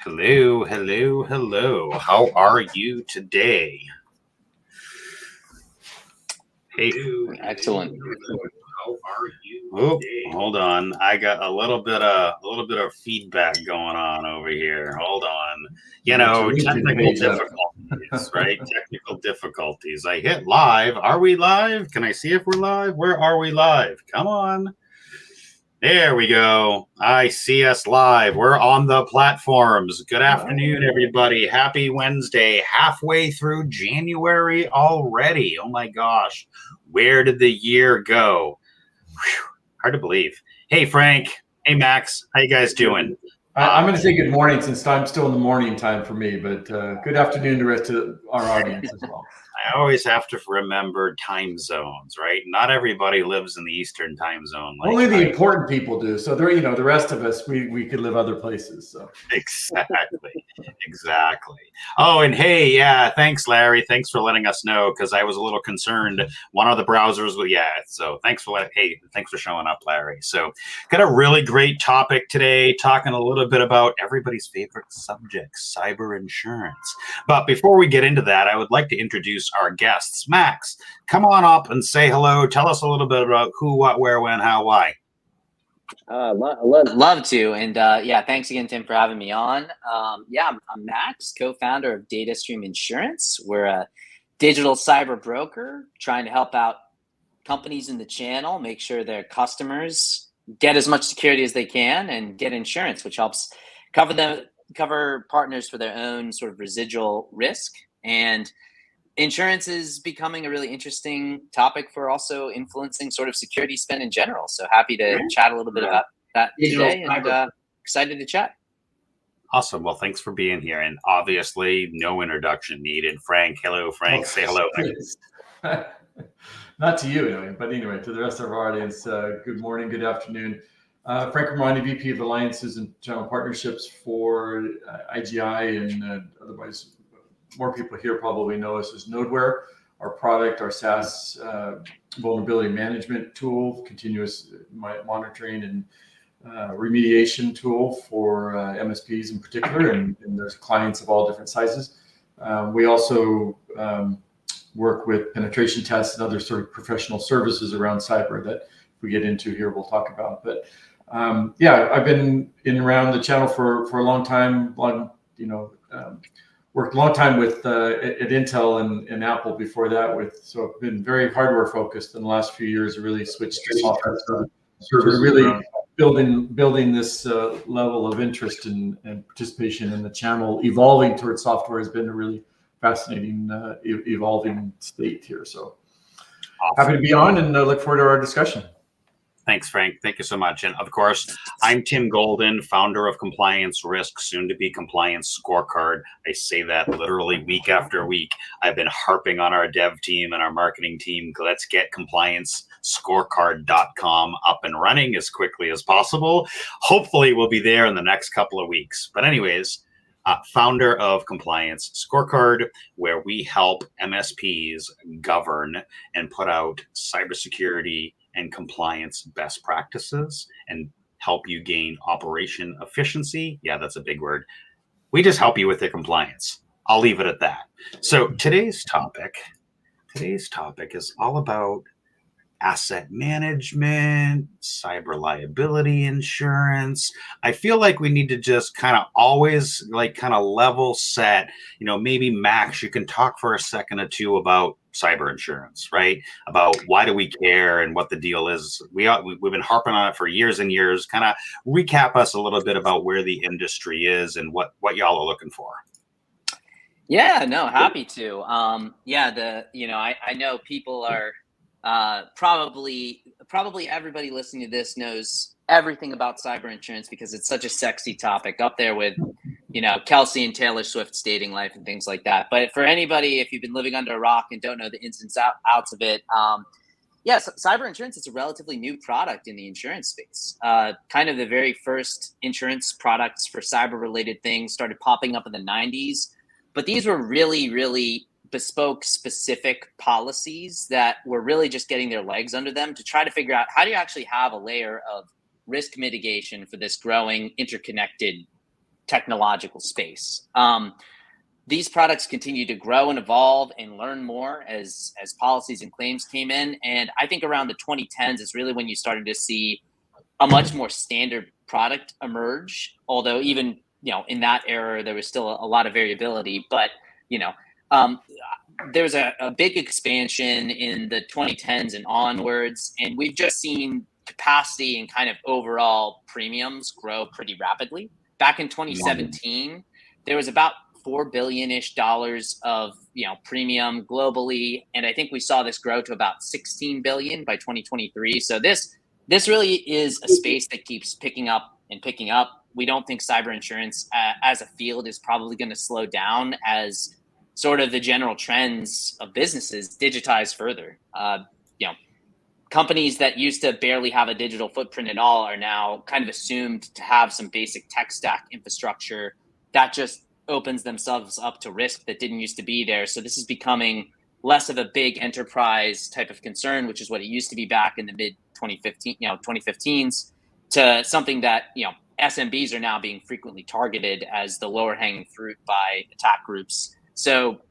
Hello, hello, hello. How are you today? Hey, Excellent. how are you? Oh, hold on. I got a little bit of feedback going on over here. Hold on. Technical difficulties, right? Technical difficulties. I hit live. Are we live? Can I see if we're live? Where are we live? Come on. There we go. I see us live. We're on the platforms. Good afternoon, everybody. Happy Wednesday. Halfway through January already. Oh my gosh. Where did the year go? Whew, hard to believe. Hey, Frank. Hey, Max. How you guys doing? I'm going to say good morning since I'm still in the morning time for me, but good afternoon to the rest of our audience as well. I always have to remember time zones, right? Not everybody lives in the Eastern time zone. Only the important people do. So there, the rest of us, we could live other places. So exactly. Oh, and hey, yeah, thanks, Larry. Thanks for letting us know because I was a little concerned. One of the browsers was so thanks for showing up, Larry. So got a really great topic today, talking a little bit about everybody's favorite subject, cyber insurance. But before we get into that, I would like to introduce our guests. Max, come on up and say hello. Tell us a little bit about who, what, where, when, how, why. Love to. And thanks again, Tim, for having me on. I'm Max, co-founder of DataStream Insurance. We're a digital cyber broker trying to help out companies in the channel, make sure their customers get as much security as they can and get insurance, which helps cover partners for their own sort of residual risk. And insurance is becoming a really interesting topic for also influencing sort of security spend in general. So happy to chat a little bit about that today and excited to chat. Awesome. Well, thanks for being here. And obviously, no introduction needed. Frank, hello, Frank. Say hello. Not to you, anyway, but anyway, to the rest of our audience, good morning, good afternoon. Frank Romani, VP of Alliances and Channel Partnerships for IGI, and otherwise, more people here probably know us as Nodeware, our product, our SaaS vulnerability management tool, continuous monitoring and remediation tool for MSPs in particular, and there's clients of all different sizes. We also work with penetration tests and other sort of professional services around cyber that if we get into here, we'll talk about. But I've been in around the channel for a long time. Worked a long time with at Intel and Apple before that. So I've been very hardware focused in the last few years. Really switched to software. So really building this level of interest and participation in the channel, evolving towards software has been a really fascinating evolving state here. So happy to be on and look forward to our discussion. Thanks, Frank. Thank you so much. And of course, I'm Tim Golden, founder of Compliance Risk, soon to be Compliance Scorecard. I say that literally week after week. I've been harping on our dev team and our marketing team. Let's get compliancescorecard.com up and running as quickly as possible. Hopefully, we'll be there in the next couple of weeks. But anyways, founder of Compliance Scorecard, where we help MSPs govern and put out cybersecurity and compliance best practices and help you gain operation efficiency. Yeah, that's a big word. We just help you with the compliance. I'll leave it at that. So today's topic is all about asset management, cyber liability insurance. I feel like we need to just kind of always level set, maybe Max, you can talk for a second or two about cyber insurance, right? About why do we care and what the deal is. We've been harping on it for years and years. Kind of recap us a little bit about where the industry is and what y'all are looking for. Yeah, no, happy to. I know people are probably everybody listening to this knows everything about cyber insurance because it's such a sexy topic, up there with Kelsey and Taylor Swift's dating life and things like that. But for anybody, if you've been living under a rock and don't know the ins and outs of it, cyber insurance is a relatively new product in the insurance space. Kind of the very first insurance products for cyber related things started popping up in the 90s, but these were really, really bespoke, specific policies that were really just getting their legs under them to try to figure out how do you actually have a layer of risk mitigation for this growing interconnected technological space. These products continue to grow and evolve and learn more as policies and claims came in. And I think around the 2010s is really when you started to see a much more standard product emerge. Although even, in that era, there was still a lot of variability. But, there was a big expansion in the 2010s and onwards. And we've just seen capacity and kind of overall premiums grow pretty rapidly. Back in 2017, there was about $4 billion-ish of premium globally, and I think we saw this grow to about 16 billion by 2023. So this really is a space that keeps picking up and picking up. We don't think cyber insurance as a field is probably going to slow down as sort of the general trends of businesses digitize further. Companies that used to barely have a digital footprint at all are now kind of assumed to have some basic tech stack infrastructure that just opens themselves up to risk that didn't used to be there. So this is becoming less of a big enterprise type of concern, which is what it used to be back in the mid 2015s, to something that, SMBs are now being frequently targeted as the lower hanging fruit by attack groups. So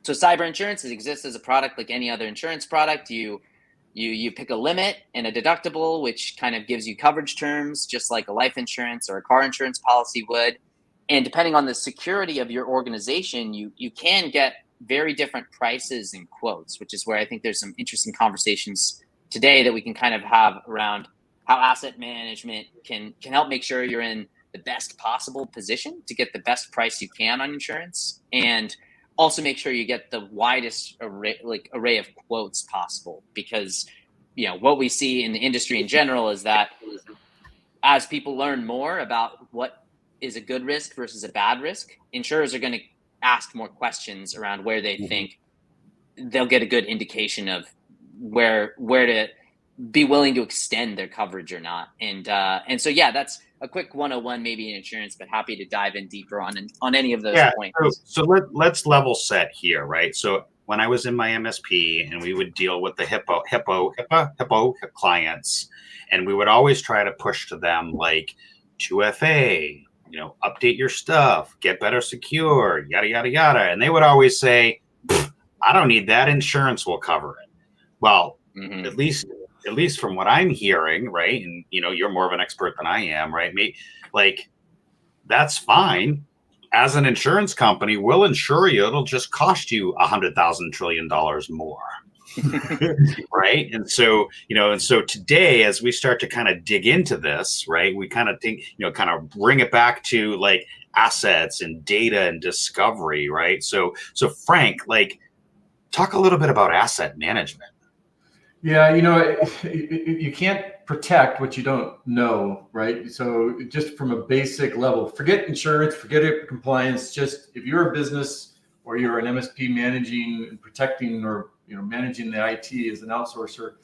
cyber insurance exists as a product like any other insurance product. You pick a limit and a deductible, which kind of gives you coverage terms, just like a life insurance or a car insurance policy would. And depending on the security of your organization, you can get very different prices and quotes, which is where I think there's some interesting conversations today that we can kind of have around how asset management can help make sure you're in the best possible position to get the best price you can on insurance, and also make sure you get the widest array of quotes possible. Because what we see in the industry in general is that as people learn more about what is a good risk versus a bad risk, insurers are going to ask more questions around where they think they'll get a good indication of where to be willing to extend their coverage or not. And so that's a quick 101 maybe in insurance, but happy to dive in deeper on any of those points. So let's level set here, right? So when I was in my MSP and we would deal with the HIPPO clients, and we would always try to push to them like 2FA, update your stuff, get better secure, yada, yada, yada. And they would always say, I don't need that. Insurance will cover it. Well, at least from what I'm hearing, right? And, you're more of an expert than I am, right? That's fine. As an insurance company, we'll insure you. It'll just cost you $100,000 trillion more. Right. And so today, as we start to kind of dig into this, right, we kind of think, kind of bring it back to like assets and data and discovery. Right. So Frank, talk a little bit about asset management. Yeah. You can't protect what you don't know. Right. So just from a basic level, forget insurance, forget it, compliance. Just if you're a business or you're an MSP managing and protecting or managing the IT as an outsourcer,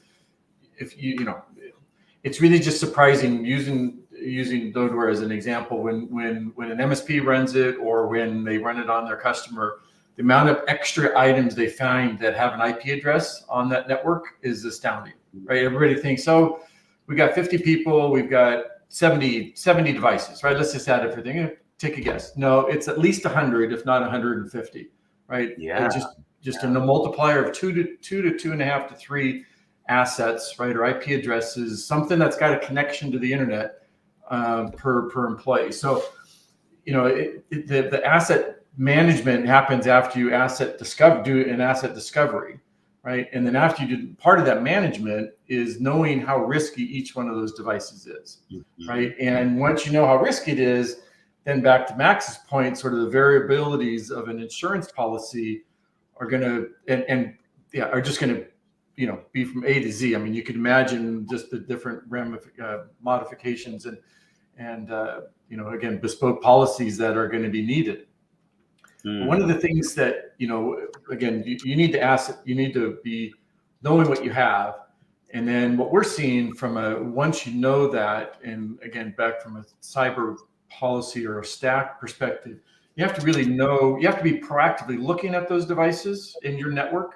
it's really just surprising using Dodeware as an example. When an MSP runs it or when they run it on their customer, the amount of extra items they find that have an IP address on that network is astounding, right? Everybody thinks, oh, we got 50 people, we've got 70 devices, right? Let's just add everything. Take a guess. No, it's at least 100, if not 150, right? Yeah. Just a multiplier of 2 to 2.5 to 3 assets, right, or IP addresses, something that's got a connection to the internet per employee. So, the asset management happens after you do an asset discovery, right? And then after you do part of that management is knowing how risky each one of those devices is, right? And once you know how risky it is, then back to Max's point, sort of the variabilities of an insurance policy are going to are just going to be from A to Z. I mean, you could imagine just the different modifications and again, bespoke policies that are going to be needed. One of the things that again, you need to be knowing what you have, and then what we're seeing once you know that, and again, back from a cyber policy or a stack perspective, you have to really know, you have to be proactively looking at those devices in your network,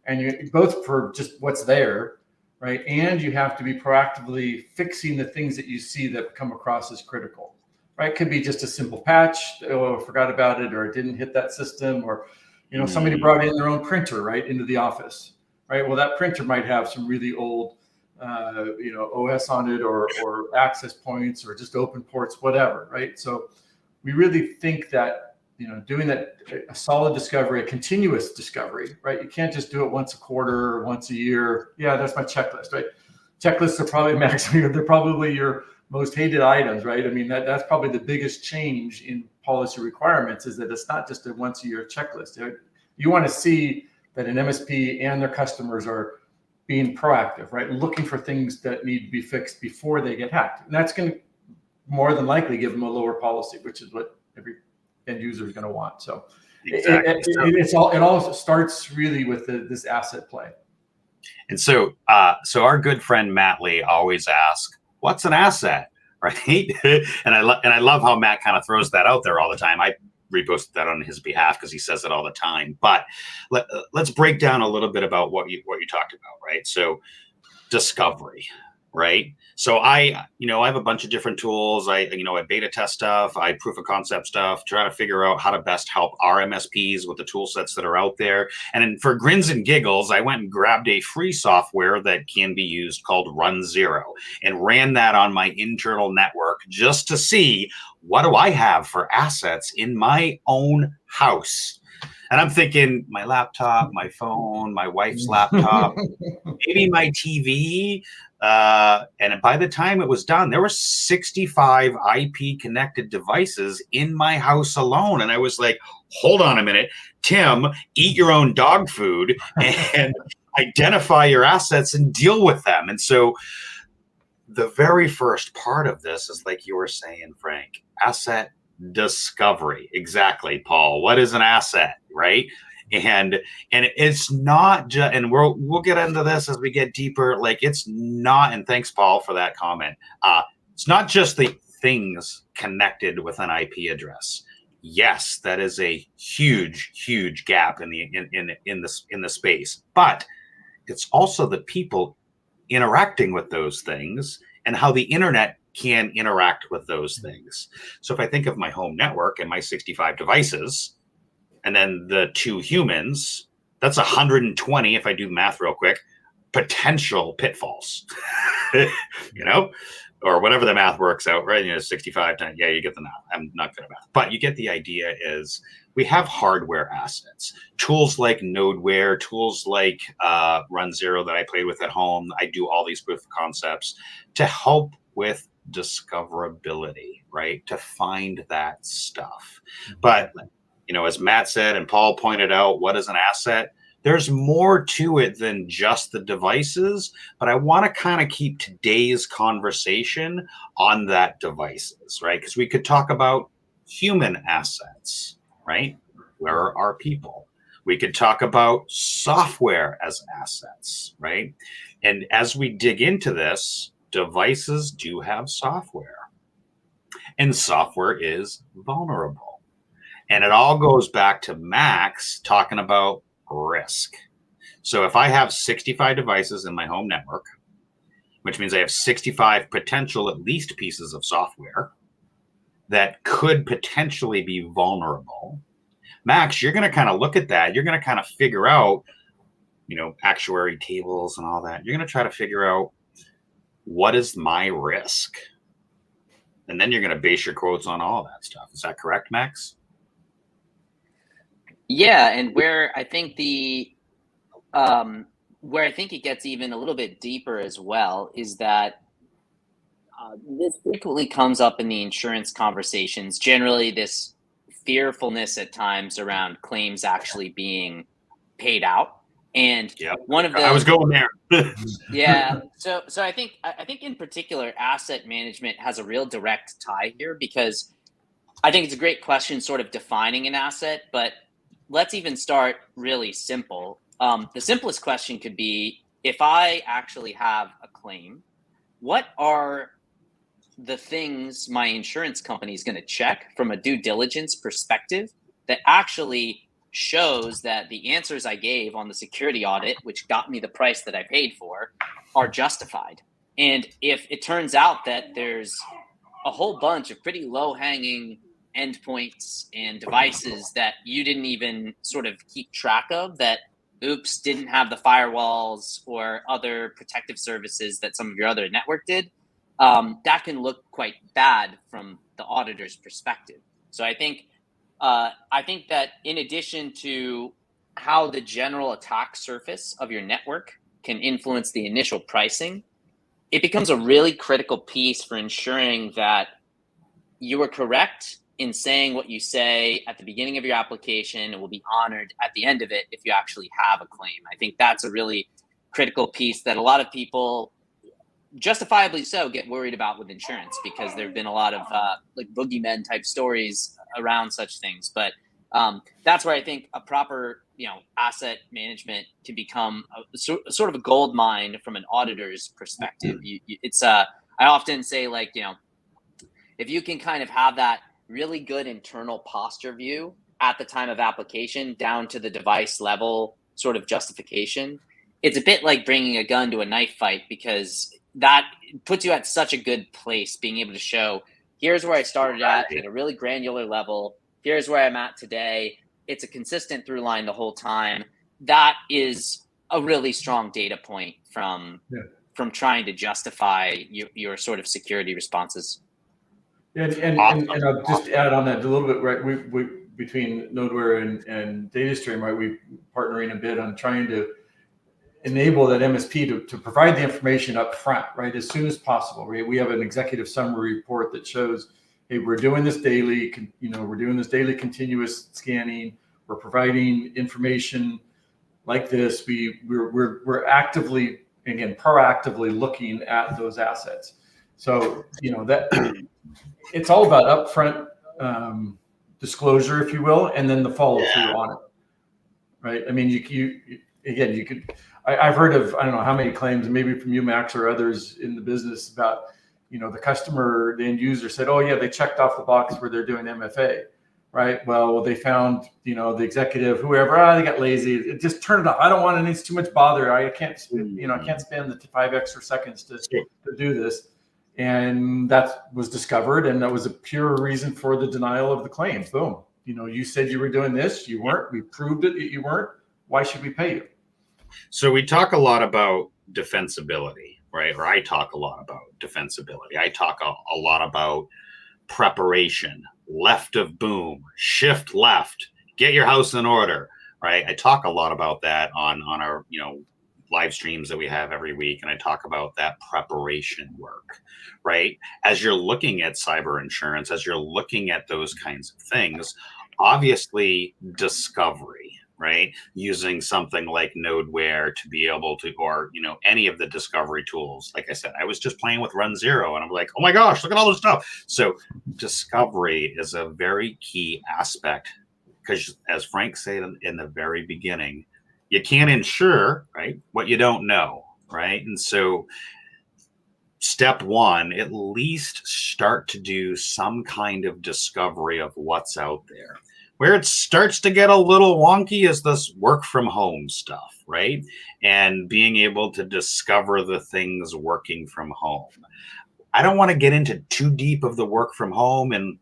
and both for just what's there, right? And you have to be proactively fixing the things that you see that come across as critical, right? Could be just a simple patch. Oh, I forgot about it, or it didn't hit that system, or somebody brought in their own printer right into the office, right? Well, that printer might have some really old, OS on it, or access points, or just open ports, whatever, right? So we really think that doing that, a solid discovery, a continuous discovery, right? You can't just do it once a quarter or once a year. Yeah, that's my checklist, right? Checklists are probably they're probably your most hated items, right? I mean, that's probably the biggest change in policy requirements, is that it's not just a once a year checklist. You want to see that an MSP and their customers are being proactive, right? Looking for things that need to be fixed before they get hacked. And that's going to more than likely give them a lower policy, which is what every end user is going to want. So exactly. it all starts really with this asset play. And so our good friend Matt Lee always asks, what's an asset, right? and I love how Matt kind of throws that out there all the time. I reposted that on his behalf because he says it all the time. But let's break down a little bit about what you talked about, right? So discovery, right? So I have a bunch of different tools. I beta test stuff, I proof of concept stuff, try to figure out how to best help our MSPs with the tool sets that are out there. And for grins and giggles, I went and grabbed a free software that can be used called Run Zero and ran that on my internal network just to see, what do I have for assets in my own house? And I'm thinking my laptop, my phone, my wife's laptop, maybe my TV. And by the time it was done, there were 65 IP connected devices in my house alone. And I was like, hold on a minute, Tim, eat your own dog food and identify your assets and deal with them. And so the very first part of this is, like you were saying, Frank, asset discovery. Exactly, Paul. What is an asset, right? And it's not just, and we'll get into this as we get deeper. Like, it's not, and thanks, Paul, for that comment. It's not just the things connected with an IP address. Yes, that is a huge gap in the space, but it's also the people interacting with those things and how the internet can interact with those things. So if I think of my home network and my 65 devices, and then the 2 humans, that's 120, if I do math real quick, potential pitfalls, or whatever the math works out, right? 65 times, yeah, you get the math. I'm not good at math. But you get the idea. Is we have hardware assets, tools like Nodeware, tools like Run Zero that I played with at home. I do all these proof of concepts to help with discoverability, right? To find that stuff. But as Matt said and Paul pointed out, what is an asset? There's more to it than just the devices, but I want to kind of keep today's conversation on that devices, right? Because we could talk about human assets, right? Where are our people? We could talk about software as assets, right? And as we dig into this, devices do have software, and software is vulnerable. And it all goes back to Max talking about risk. So if I have 65 devices in my home network, which means I have 65 potential at least pieces of software that could potentially be vulnerable, Max, you're going to kind of look at that. You're going to kind of figure out, actuary tables and all that. You're going to try to figure out, what is my risk? And then you're going to base your quotes on all that stuff. Is that correct, Max? Yeah, and where I think it gets even a little bit deeper as well is that this frequently comes up in the insurance conversations. Generally, this fearfulness at times around claims actually being paid out. And one of the I was going there. Yeah. So I think in particular, asset management has a real direct tie here, because I think it's a great question, sort of defining an asset, but let's even start really simple. The simplest question could be, if I actually have a claim, what are the things my insurance company is going to check from a due diligence perspective that actually shows that the answers I gave on the security audit, which got me the price that I paid for, are justified? And if it turns out that there's a whole bunch of pretty low hanging endpoints and devices that you didn't even sort of keep track of, that oops didn't have the firewalls or other protective services that some of your other network did. That can look quite bad from the auditor's perspective. So I think that in addition to how the general attack surface of your network can influence the initial pricing, it becomes a really critical piece for ensuring that you are correct in saying what you say at the beginning of your application and will be honored at the end of it if you actually have a claim. I think that's a really critical piece that a lot of people, justifiably so, get worried about with insurance, because there have been a lot of like boogeymen type stories around such things. But that's where I think a proper, asset management can become sort of a gold mine from an auditor's perspective. I often say, like, if you can kind of have that really good internal posture view at the time of application down to the device level sort of justification, it's a bit like bringing a gun to a knife fight, because that puts you at such a good place, being able to show, here's where I started at a really granular level. Here's where I'm at today. It's a consistent through line the whole time. That is a really strong data point from trying to justify your sort of security responses. And I'll just add on that a little bit, right? We between Nodeware and DataStream, right? We partnering a bit on trying to enable that MSP to provide the information up front, right, as soon as possible. Right? We have an executive summary report that shows, hey, we're doing this daily, we're doing this daily continuous scanning. We're providing information like this. We're actively, again, proactively looking at those assets. So, that it's all about upfront disclosure, if you will, and then the follow through on it, right? I mean, you could. I've heard of, I don't know how many claims, maybe from you, Max, or others in the business, about, the customer, the end user said, oh yeah, they checked off the box where they're doing MFA, right? Well, they found, the executive, whoever, they got lazy. Just turn it off. I don't want it. It's too much bother. I can't, I can't spend the 5 extra seconds to do this. And that was discovered, and that was a pure reason for the denial of the claim. Boom. You said you were doing this. You weren't. We proved it that you weren't. Why should we pay you? So we talk a lot about defensibility, right? Or I talk a lot about defensibility. I talk a lot about preparation, left of boom, shift left, get your house in order, right? I talk a lot about that on our, live streams that we have every week. And I talk about that preparation work, right? As you're looking at cyber insurance, as you're looking at those kinds of things, obviously discovery, right? Using something like Nodeware to be able to, or, any of the discovery tools. Like I said, I was just playing with Run Zero and I'm like, oh my gosh, look at all this stuff. So discovery is a very key aspect, because as Frank said in the very beginning, you can't insure, right, what you don't know, right? And so step one, at least start to do some kind of discovery of what's out there. Where it starts to get a little wonky is this work from home stuff, right? And being able to discover the things working from home. I don't want to get into too deep of the work from home and,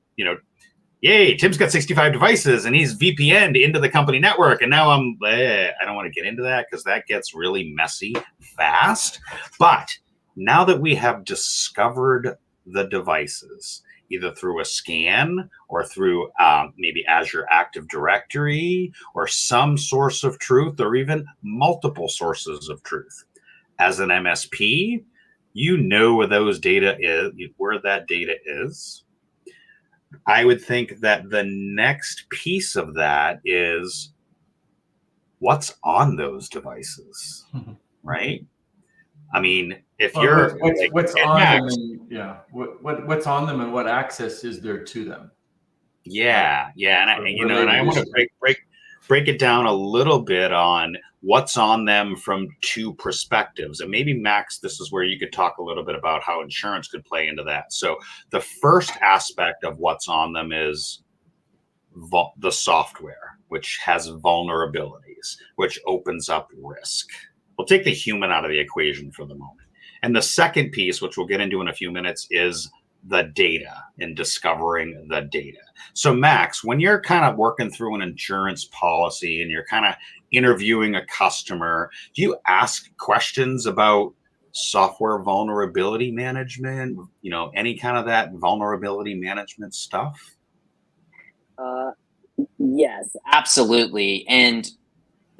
yay, Tim's got 65 devices and he's VPN'd into the company network. And now I don't want to get into that, because that gets really messy fast. But now that we have discovered the devices, either through a scan or through maybe Azure Active Directory or some source of truth, or even multiple sources of truth, as an MSP, where those data is, where that data is. I would think that the next piece of that is what's on those devices, right? I mean, if you're what's on them, and what's on them, and what access is there to them? Yeah, and I want to break it down a little bit on what's on them from two perspectives. And maybe, Max, this is where you could talk a little bit about how insurance could play into that. So the first aspect of what's on them is the software, which has vulnerabilities, which opens up risk. We'll take the human out of the equation for the moment. And the second piece, which we'll get into in a few minutes, is the data and discovering the data. So Max, when you're kind of working through an insurance policy and you're kind of interviewing a customer, do you ask questions about software vulnerability management, any kind of that vulnerability management stuff? Yes, absolutely. And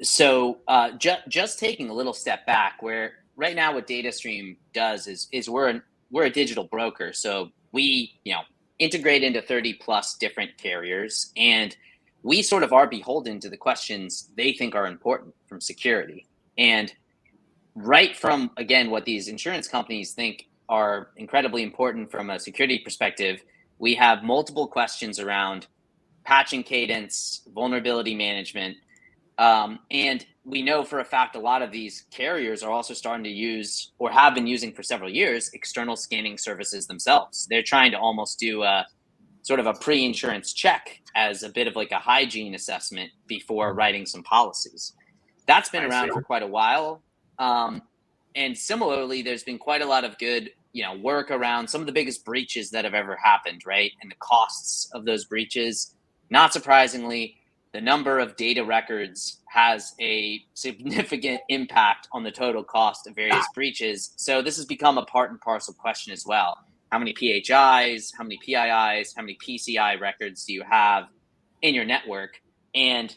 so just taking a little step back, where right now what DataStream does is we're a digital broker. So we integrate into 30 plus different carriers, and we sort of are beholden to the questions they think are important from security. And right from, again, what these insurance companies think are incredibly important from a security perspective, we have multiple questions around patching cadence, vulnerability management. And we know for a fact a lot of these carriers are also starting to use, or have been using for several years, external scanning services themselves. They're trying to almost do a sort of a pre-insurance check as a bit of like a hygiene assessment before writing some policies. That's been around for quite a while. And similarly, there's been quite a lot of good, work around some of the biggest breaches that have ever happened, right? And the costs of those breaches. Not surprisingly, the number of data records has a significant impact on the total cost of various breaches. So this has become a part and parcel question as well. How many PHIs, how many PIIs, how many PCI records do you have in your network? And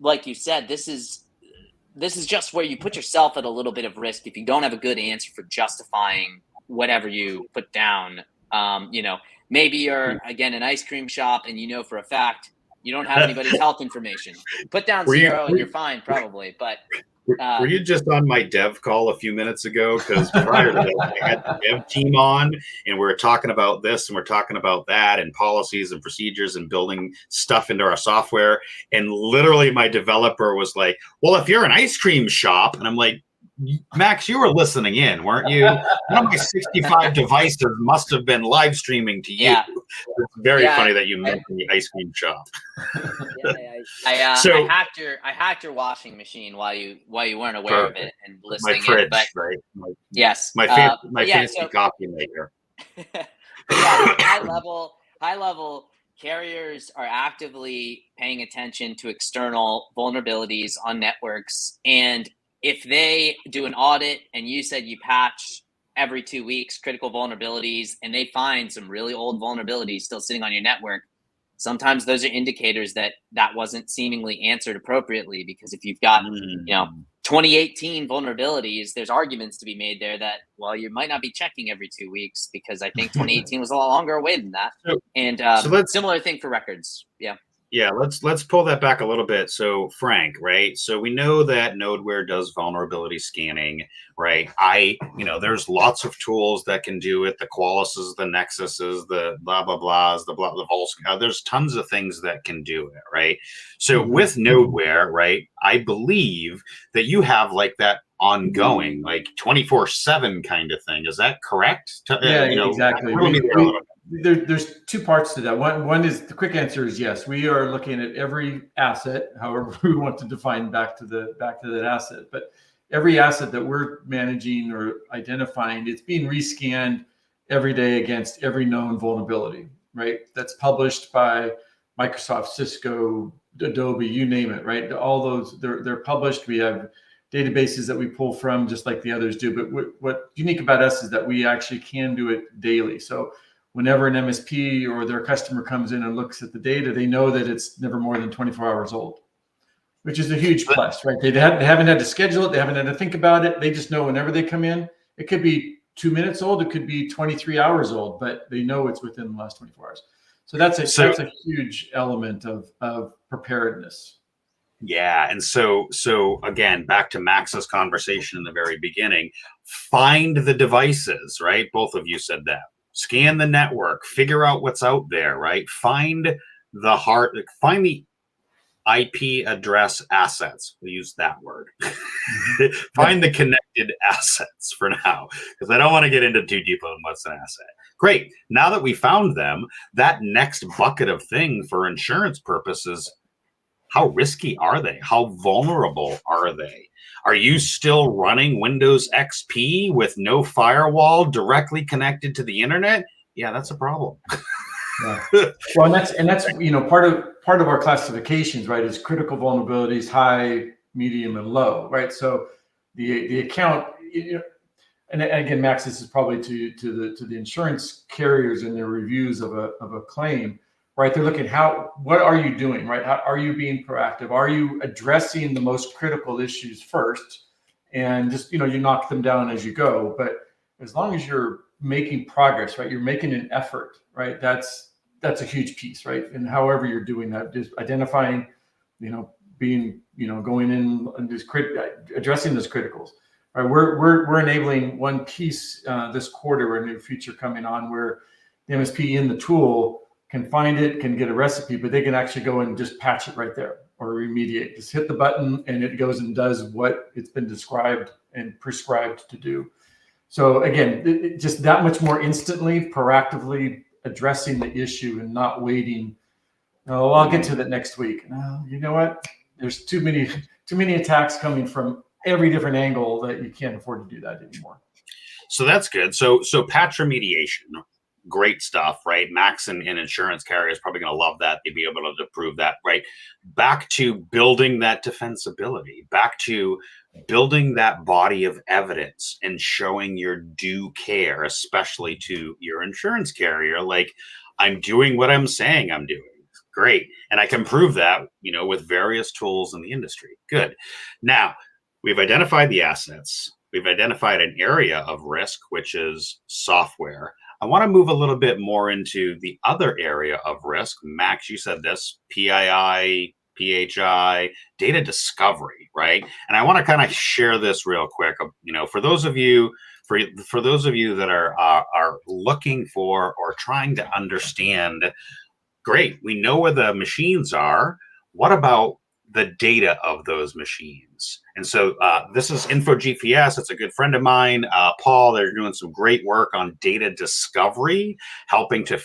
like you said, this is just where you put yourself at a little bit of risk if you don't have a good answer for justifying whatever you put down. Maybe you're, again, an ice cream shop and for a fact you don't have anybody's health information. Put down zero and you're fine probably. But were you just on my dev call a few minutes ago? Because prior to that, I had the dev team on, and we were talking about this and we're talking about that and policies and procedures and building stuff into our software. And literally my developer was like, well, if you're an ice cream shop, and I'm like, Max, you were listening in, weren't you? One of my 65 devices must have been live streaming to you. Yeah. It's very funny that you mentioned the ice cream shop. I hacked your washing machine while you weren't aware of it and listening. My fridge, in, but, right? Yes, my fancy coffee maker. High level. Carriers are actively paying attention to external vulnerabilities on networks, and if they do an audit and you said you patch every 2 weeks critical vulnerabilities and they find some really old vulnerabilities still sitting on your network, sometimes those are indicators that wasn't seemingly answered appropriately. Because if you've got 2018 vulnerabilities, there's arguments to be made there that, well, you might not be checking every 2 weeks, because I think 2018 was a lot longer away than that. And similar thing for records. Yeah, let's pull that back a little bit. So Frank, right? So we know that Nodeware does vulnerability scanning, right? There's lots of tools that can do it. The Qualisuses, the Nexuses, the blah blah blahs, the Volsca. There's tons of things that can do it, right? So with Nodeware, right? I believe that you have like that ongoing, like 24/7 kind of thing. Is that correct? Yeah, exactly. There's two parts to that. One is, the quick answer is yes. We are looking at every asset, however we want to define back to that asset. But every asset that we're managing or identifying, it's being rescanned every day against every known vulnerability, right? That's published by Microsoft, Cisco, Adobe, you name it, right? All those, they're published. We have databases that we pull from, just like the others do. But what's unique about us is that we actually can do it daily. So whenever an MSP or their customer comes in and looks at the data, they know that it's never more than 24 hours old, which is a huge plus, right? They haven't had to schedule it. They haven't had to think about it. They just know whenever they come in, it could be 2 minutes old. It could be 23 hours old, but they know it's within the last 24 hours. So that's a huge element of preparedness. Yeah. And so again, back to Max's conversation in the very beginning, find the devices, right? Both of you said that. Scan the network, figure out what's out there, right? Find the IP address assets. We use that word. Find the connected assets for now, because I don't want to get into too deep on what's an asset. Great. Now that we found them, that next bucket of thing for insurance purposes, how risky are they? How vulnerable are they? Are you still running Windows XP with no firewall directly connected to the internet? yeah, that's a problem. Yeah. Well, and that's part of our classifications, right? Is critical vulnerabilities, high, medium, and low, right? So the account, and again, Max, this is probably to the insurance carriers in their reviews of a claim, right? They're looking what are you doing, right? How are you being proactive? Are you addressing the most critical issues first, and just you knock them down as you go? But as long as you're making progress, right? You're making an effort, right? That's a huge piece, right? And however you're doing that, just identifying, being, going in and just addressing those criticals. Right, we're enabling one piece this quarter, a new feature coming on where the MSP in the tool can find it, can get a recipe, but they can actually go and just patch it right there or remediate. Just hit the button and it goes and does what it's been described and prescribed to do. So again, just that much more instantly, proactively addressing the issue and not waiting. Oh, I'll get to that next week. No, you know what? There's too many attacks coming from every different angle that you can't afford to do that anymore. So that's good. So patch remediation, great stuff, right? Max and insurance carriers probably going to love that. They'd be able to prove that, right? Back to building that defensibility, back to building that body of evidence and showing your due care, especially to your insurance carrier. Like, I'm doing what I'm saying I'm doing. Great. And I can prove that, with various tools in the industry. Good. Now, we've identified the assets. We've identified an area of risk, which is software. I want to move a little bit more into the other area of risk. Max, you said this, PII, PHI, data discovery, right? And I want to kind of share this real quick. For those of you, for those of you that are looking for or trying to understand, great, we know where the machines are. What about the data of those machines? And so this is InfoGPS. It's a good friend of mine, Paul. They're doing some great work on data discovery, helping to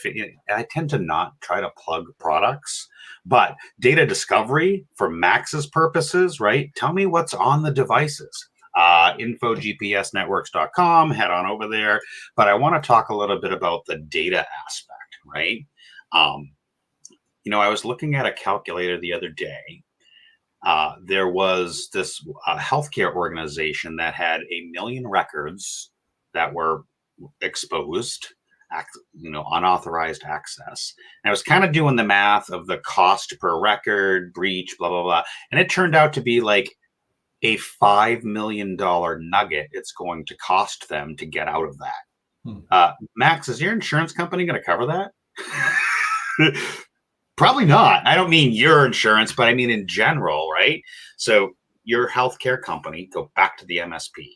I tend to not try to plug products, but data discovery for Max's purposes, right? Tell me what's on the devices. infogpsnetworks.com, head on over there. But I want to talk a little bit about the data aspect, right? I was looking at a calculator the other day. There was this healthcare organization that had 1 million records that were exposed, unauthorized access. And I was kind of doing the math of the cost per record, breach, blah, blah, blah. And it turned out to be like a $5 million nugget it's going to cost them to get out of that. Max, is your insurance company going to cover that? Probably not. I don't mean your insurance, but I mean in general, right? So your healthcare company, go back to the MSP.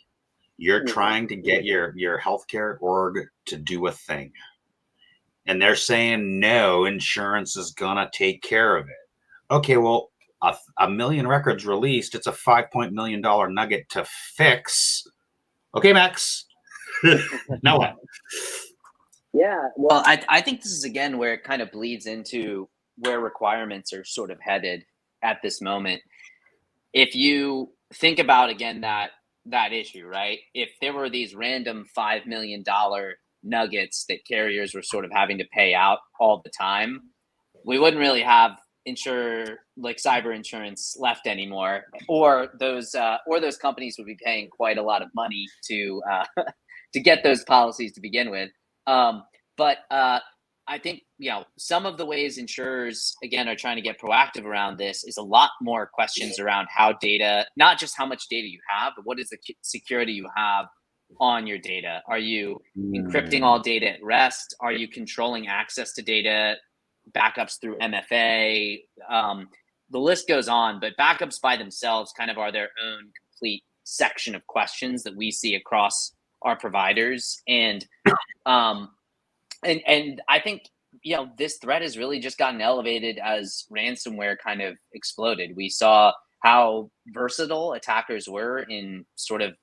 You're trying to get your healthcare org to do a thing. And they're saying, no, insurance is going to take care of it. Okay, well, a million records released. It's a $5 million nugget to fix. Okay, Max. Now what? Yeah, well, I think this is, again, where it kind of bleeds into where requirements are sort of headed at this moment. If you think about, again, that issue, right? If there were these random $5 million nuggets that carriers were sort of having to pay out all the time, we wouldn't really have cyber insurance left anymore, or those companies would be paying quite a lot of money to get those policies to begin with. But I think, some of the ways insurers, again, are trying to get proactive around this is a lot more questions around how data, not just how much data you have, but what is the security you have on your data? Are you encrypting all data at rest? Are you controlling access to data, backups through MFA? The list goes on, but backups by themselves kind of are their own complete section of questions that we see across our providers. And I think, this threat has really just gotten elevated as ransomware kind of exploded. We saw how versatile attackers were in sort of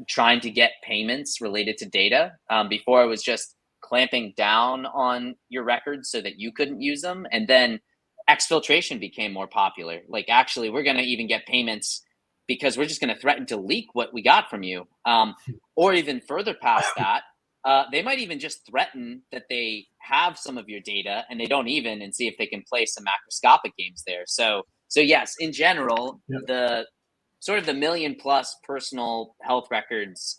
trying to get payments related to data. Before, it was just clamping down on your records so that you couldn't use them. And then exfiltration became more popular. Like, actually, we're going to even get payments because we're just going to threaten to leak what we got from you. Or even further past that, they might even just threaten that they have some of your data and they don't even, and see if they can play some macroscopic games there. So yes, in general, the sort of the million plus personal health records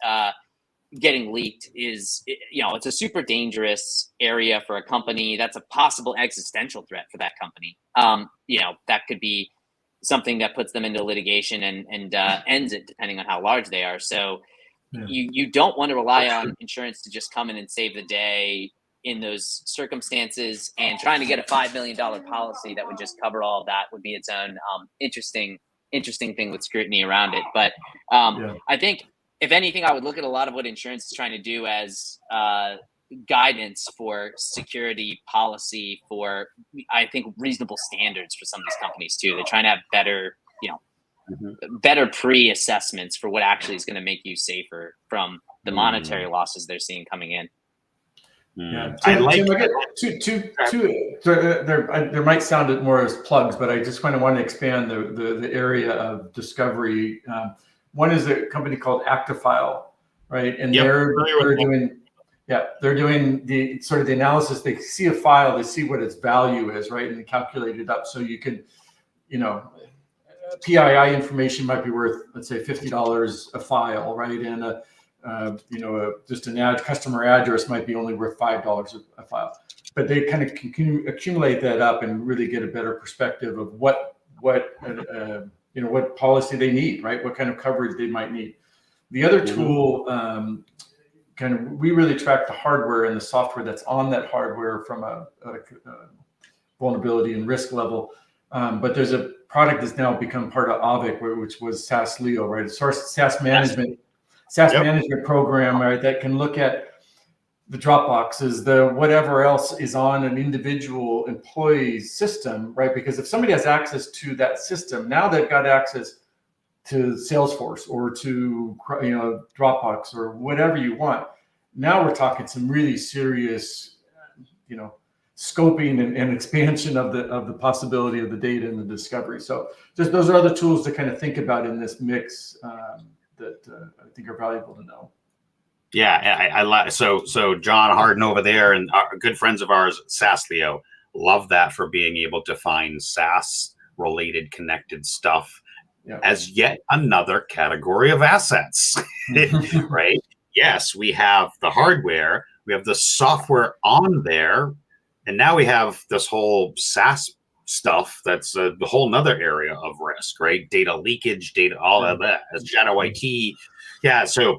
getting leaked is, it's a super dangerous area for a company. That's a possible existential threat for that company. That could be something that puts them into litigation and ends it, depending on how large they are. So you don't want to rely on insurance to just come in and save the day in those circumstances. And trying to get a $5 million policy that would just cover all of that would be its own interesting thing with scrutiny around it. But I think, if anything, I would look at a lot of what insurance is trying to do as guidance for security policy, for, I think, reasonable standards for some of these companies too. They're trying to have better, better pre-assessments for what actually is going to make you safer from the monetary losses they're seeing coming in. Yeah, Tim, I got two. There might sound more as plugs, but I just kind of want to expand the area of discovery. One is a company called Actifile, right? And they're doing the sort of the analysis. They see a file, they see what its value is, right? And they calculate it up. So you can, PII information might be worth, let's say, $50 a file, right? And just an customer address might be only worth $5 a file. But they kind of can accumulate that up and really get a better perspective of what policy they need, right? What kind of coverage they might need. The other tool, we really track the hardware and the software that's on that hardware from a vulnerability and risk level. But there's a product that's now become part of AVIC, which was SaaS Leo, right? It's SaaS management program, right? That can look at the Dropboxes, the whatever else is on an individual employee's system, right? Because if somebody has access to that system, now they've got access to Salesforce or to Dropbox or whatever you want. Now we're talking some really serious, scoping and expansion of the possibility of the data and the discovery. So just those are other tools to kind of think about in this mix that I think are valuable to know. Yeah, I like so John Harden over there and our good friends of ours, Sasleo, love that for being able to find SaaS related connected stuff as yet another category of assets, right? Yes, we have the hardware, we have the software on there, and now we have this whole SaaS stuff that's a whole nother area of risk, right? Data leakage, all of that, shadow IT. Yeah, so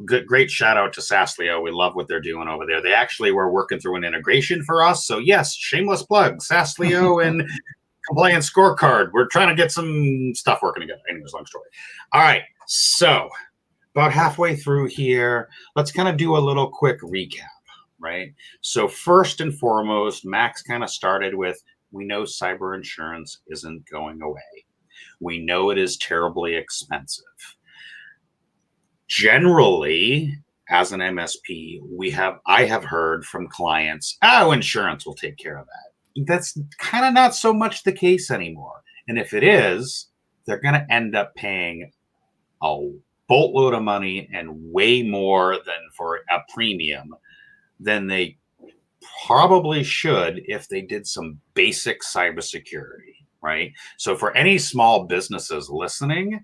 great shout out to Sasleo. We love what they're doing over there. They actually were working through an integration for us. So yes, shameless plug, Sasleo and Compliance Scorecard. We're trying to get some stuff working together. Anyways, long story. All right, so about halfway through here, let's kind of do a little quick recap, right? So first and foremost, Max kind of started with, we know cyber insurance isn't going away. We know it is terribly expensive. Generally, as an MSP, I have heard from clients, insurance will take care of that. That's kind of not so much the case anymore. And if it is, they're going to end up paying a boatload of money and way more than for a premium than they probably should if they did some basic cybersecurity, right? So for any small businesses listening,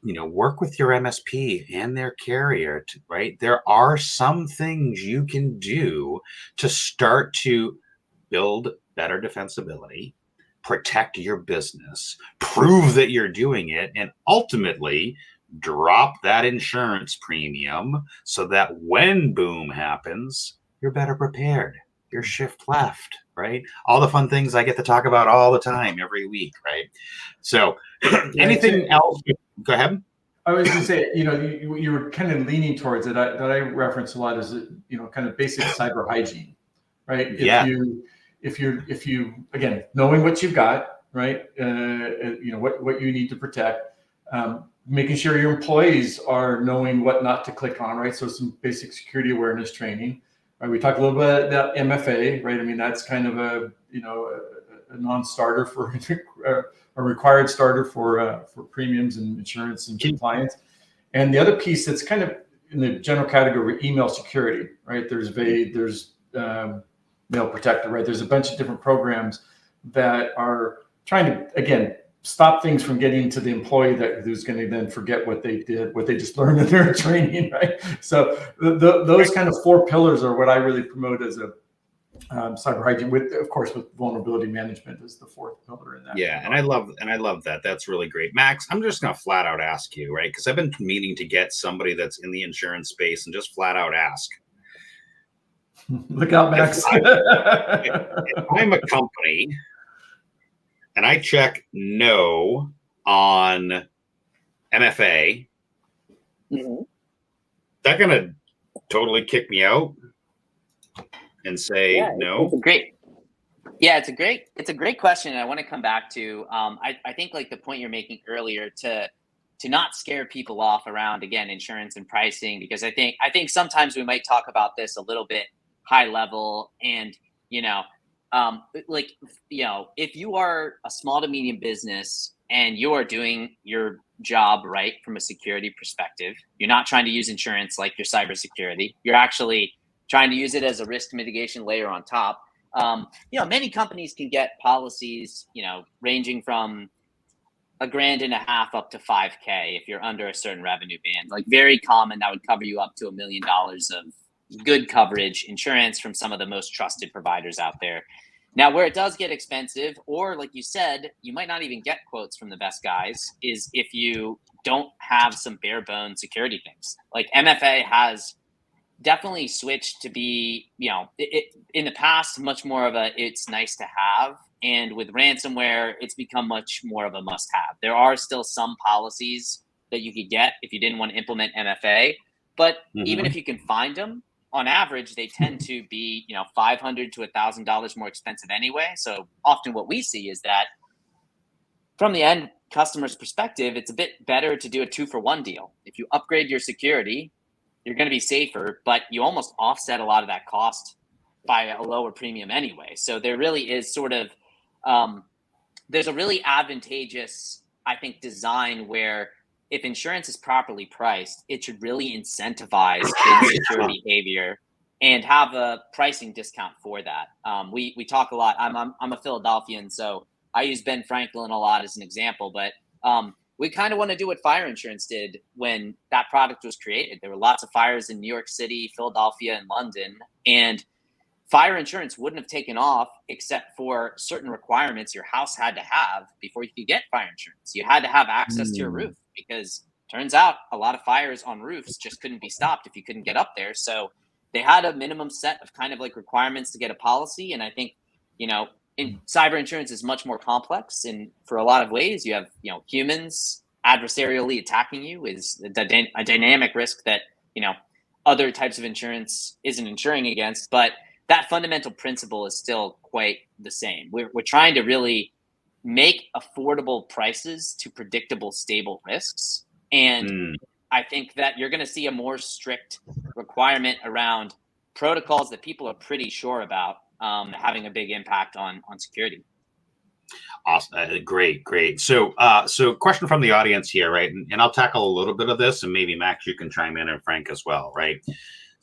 work with your MSP and their carrier, right? There are some things you can do to start to build better defensibility, protect your business, prove that you're doing it, and ultimately drop that insurance premium so that when boom happens, you're better prepared. Your shift left, right? All the fun things I get to talk about all the time, every week, right? So anything else? Go ahead. I was going to say, you were kind of leaning towards it. That I reference a lot as, kind of basic cyber hygiene, right? If you again, knowing what you've got, right? What you need to protect, making sure your employees are knowing what not to click on, right? So some basic security awareness training. Right, we talked a little bit about MFA, right? I mean, that's kind of a non-starter for a required starter for premiums and insurance and compliance. And the other piece that's kind of in the general category, email security, right? There's Mail Protector, right? There's a bunch of different programs that are trying to, again, stop things from getting to the employee who's going to then forget what they did, what they just learned in their training, right? So those kind of 4 pillars are what I really promote as a cyber hygiene, with, of course, with vulnerability management as the 4th pillar in that. Yeah, and I love that. That's really great, Max. I'm just gonna flat out ask you, right? Because I've been meaning to get somebody that's in the insurance space and just flat out ask. Look out, Max. If I'm a company and I check no on MFA, they're gonna totally kick me out and say no. It's a great question. And I want to come back to, I think like the point you're making earlier to not scare people off around, again, insurance and pricing, because I think sometimes we might talk about this a little bit high level, and, if you are a small to medium business and you are doing your job right from a security perspective, you're not trying to use insurance like your cybersecurity. You're actually trying to use it as a risk mitigation layer on top. Many companies can get policies, ranging from $1,500 up to $5K if you're under a certain revenue band. Like, very common, that would cover you up to $1 million of good coverage insurance from some of the most trusted providers out there. Now, where it does get expensive, or like you said, you might not even get quotes from the best guys, is if you don't have some bare bones security things. Like, MFA has definitely switched to be, in the past, much more of a it's nice to have. And with ransomware, it's become much more of a must have. There are still some policies that you could get if you didn't want to implement MFA. But even if you can find them, on average, they tend to be, $500 to $1,000 more expensive anyway. So often what we see is that from the end customer's perspective, it's a bit better to do a 2-for-1 deal. If you upgrade your security, you're going to be safer, but you almost offset a lot of that cost by a lower premium anyway. So there really is sort of, there's a really advantageous, I think, design where if insurance is properly priced, it should really incentivize good security behavior and have a pricing discount for that. We talk a lot. I'm a Philadelphian, so I use Ben Franklin a lot as an example, but we kind of want to do what fire insurance did when that product was created. There were lots of fires in New York City, Philadelphia, and London, and fire insurance wouldn't have taken off except for certain requirements your house had to have before you could get fire insurance. You had to have access to your roof, because turns out a lot of fires on roofs just couldn't be stopped if you couldn't get up there. So they had a minimum set of kind of like requirements to get a policy. And I think, in cyber insurance is much more complex. And for a lot of ways, you have, humans adversarially attacking you is a dynamic risk that, other types of insurance isn't insuring against. But that fundamental principle is still quite the same. We're trying to really make affordable prices to predictable, stable risks. And I think that you're going to see a more strict requirement around protocols that people are pretty sure about having a big impact on security. Awesome. Great. So question from the audience here, right? And I'll tackle a little bit of this, and maybe Max, you can chime in, and Frank as well, right?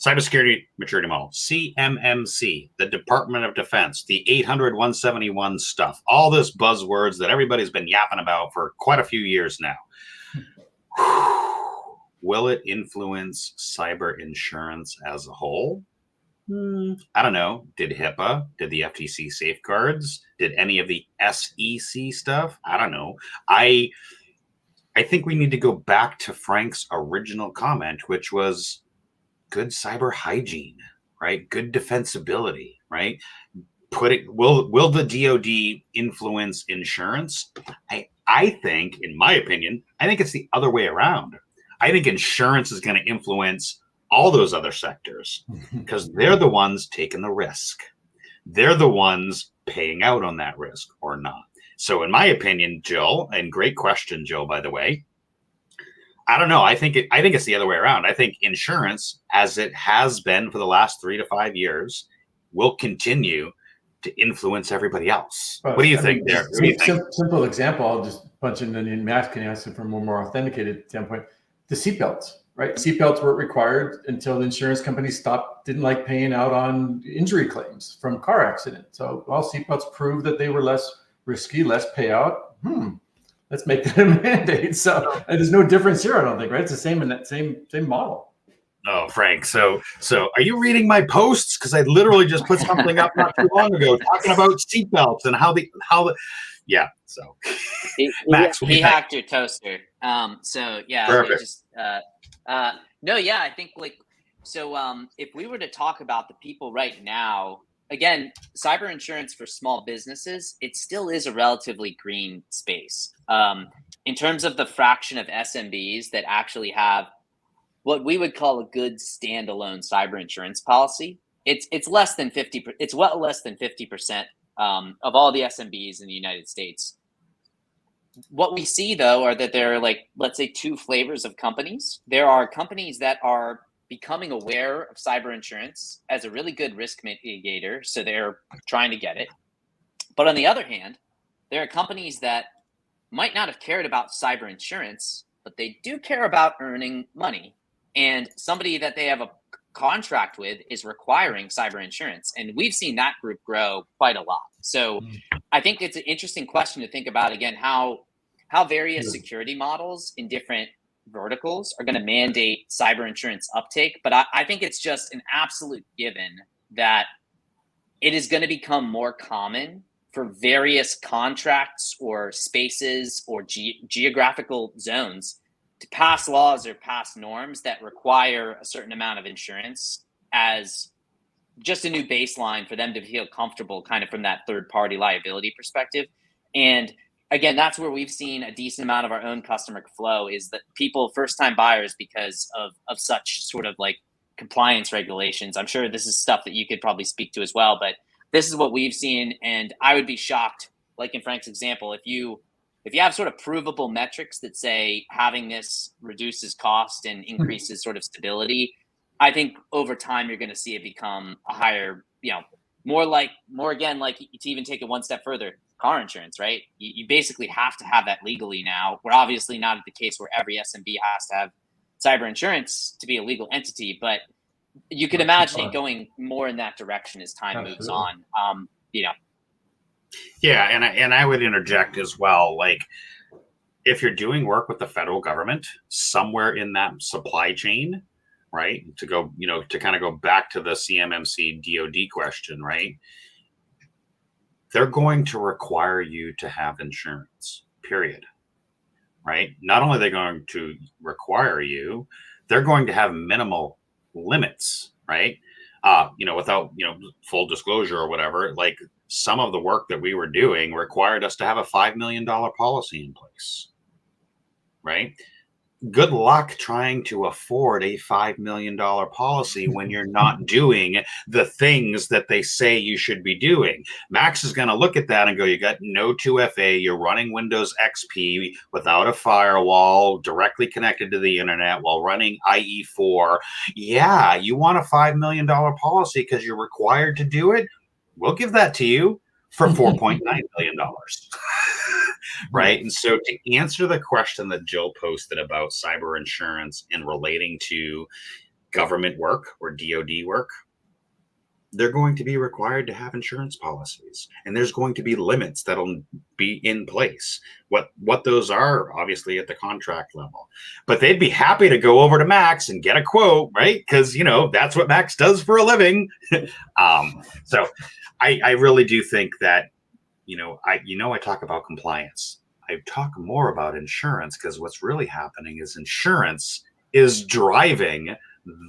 Cybersecurity Maturity Model, CMMC, the Department of Defense, the 800-171 stuff, all this buzzwords that everybody's been yapping about for quite a few years now. Will it influence cyber insurance as a whole? I don't know. Did HIPAA, did the FTC safeguards, did any of the SEC stuff? I don't know. I think we need to go back to Frank's original comment, which was good cyber hygiene, right? Good defensibility, right? Will the DoD influence insurance? I think, in my opinion, I think it's the other way around. I think insurance is going to influence all those other sectors because they're the ones taking the risk. They're the ones paying out on that risk or not. So in my opinion, Jill, and great question, Jill, by the way, I don't know. I think it's the other way around. I think insurance, as it has been for the last 3 to 5 years, will continue to influence everybody else. Well, what do you think there? Simple example. I'll just punch in, and Matt can answer from a more authenticated standpoint. The seatbelts. right? Seatbelts weren't required until the insurance companies didn't like paying out on injury claims from car accident. So all seatbelts proved that they were less risky, less payout. Let's make that a mandate. So there's no difference here, I don't think, right? It's the same in that same model. Oh, Frank. So are you reading my posts? Because I literally just put something up not too long ago talking about seatbelts and how the yeah. So Max, he hacked your toaster. So yeah, perfect. No, yeah, I think if we were to talk about the people right now, again, cyber insurance for small businesses, it still is a relatively green space. In terms of the fraction of SMBs that actually have what we would call a good standalone cyber insurance policy, it's less than 50. It's well less than 50% of all the SMBs in the United States. What we see, though, are that there are let's say, two flavors of companies. There are companies that are becoming aware of cyber insurance as a really good risk mitigator, so they're trying to get it. But on the other hand, there are companies that might not have cared about cyber insurance, but they do care about earning money. And somebody that they have a contract with is requiring cyber insurance. And we've seen that group grow quite a lot. So I think it's an interesting question to think about, again, how various security models in different verticals are going to mandate cyber insurance uptake. But I think it's just an absolute given that it is going to become more common for various contracts or spaces or geographical zones to pass laws or pass norms that require a certain amount of insurance as just a new baseline for them to feel comfortable kind of from that third party liability perspective. And again, that's where we've seen a decent amount of our own customer flow, is that people, first time buyers, because of such sort of compliance regulations. I'm sure this is stuff that you could probably speak to as well, but this is what we've seen. And I would be shocked, like in Frank's example, if you have sort of provable metrics that say having this reduces cost and increases sort of stability, I think over time you're going to see it become a higher, more again, to even take it one step further, car insurance, right? You basically have to have that legally now. We're obviously not at the case where every SMB has to have cyber insurance to be a legal entity, but you could imagine it going more in that direction as time moves on. Yeah, and I would interject as well, if you're doing work with the federal government somewhere in that supply chain, right? To go, to kind of go back to the CMMC DoD question, right? They're going to require you to have insurance, period. Right? Not only are they going to require you, they're going to have minimal limits, right? Without, full disclosure or whatever, some of the work that we were doing required us to have a $5 million policy in place, right? Good luck trying to afford a $5 million policy when you're not doing the things that they say you should be doing. Max is going to look at that and go, you got no 2FA, you're running Windows XP without a firewall, directly connected to the internet while running IE4. Yeah, you want a $5 million policy because you're required to do it? We'll give that to you for $4.9 million. Right. And so to answer the question that Jill posted about cyber insurance and relating to government work or DoD work, they're going to be required to have insurance policies, and there's going to be limits that'll be in place. What those are, obviously, at the contract level, but they'd be happy to go over to Max and get a quote, right? Because that's what Max does for a living. So I really do think that I talk about compliance. I talk more about insurance because what's really happening is insurance is driving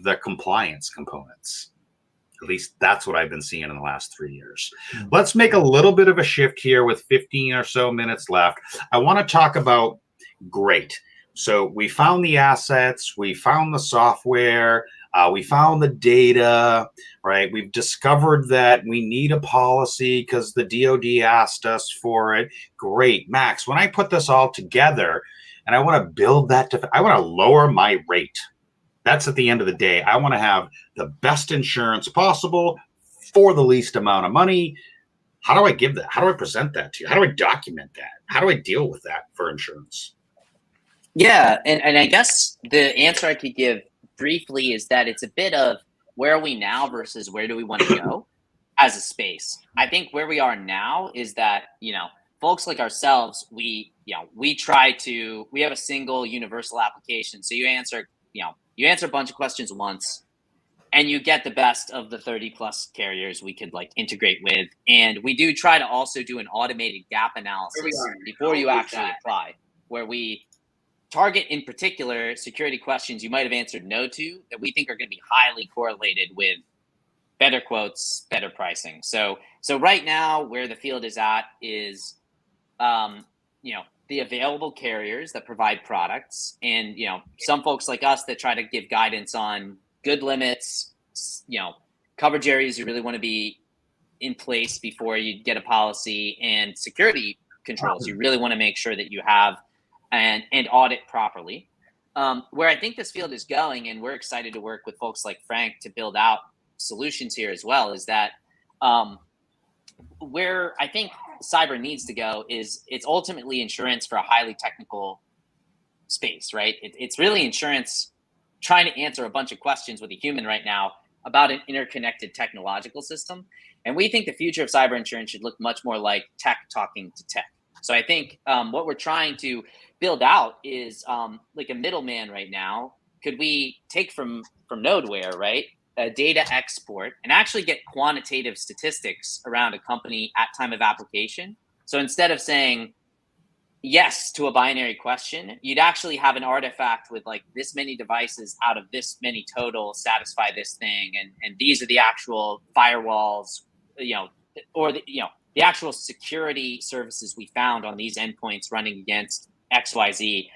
the compliance components. At least that's what I've been seeing in the last 3 years. Let's make a little bit of a shift here with 15 or so minutes left. I want to talk about great. So we found the assets, we found the software, we found the data, right? We've discovered that we need a policy because the DoD asked us for it. Great. Max, when I put this all together and I want to build that, I want to lower my rate. That's at the end of the day. I want to have the best insurance possible for the least amount of money. How do I give that? How do I present that to you? How do I document that? How do I deal with that for insurance? Yeah, and I guess the answer I could give briefly is that it's a bit of where are we now versus where do we want to go as a space. I think where we are now is that, folks like ourselves, we try to we have a single universal application. So you answer a bunch of questions once and you get the best of the 30 plus carriers we could like integrate with. And we do try to also do an automated gap analysis before you actually apply, where we target in particular security questions you might have answered no to that we think are going to be highly correlated with better quotes, better pricing. So right now where the field is at is the available carriers that provide products, and some folks like us that try to give guidance on good limits, coverage areas you really want to be in place before you get a policy, and security controls you really want to make sure that you have and audit properly. Where I think this field is going, and we're excited to work with folks like Frank to build out solutions here as well, is that where I think cyber needs to go is it's ultimately insurance for a highly technical space, right? It's really insurance trying to answer a bunch of questions with a human right now about an interconnected technological system. And we think the future of cyber insurance should look much more like tech talking to tech. So I think what we're trying to build out is like a middleman right now. Could we take from Nodeware, right? A data export and actually get quantitative statistics around a company at time of application. So instead of saying yes to a binary question, you'd actually have an artifact with like this many devices out of this many total satisfy this thing, and these are the actual firewalls, or the actual security services we found on these endpoints running against XYZ.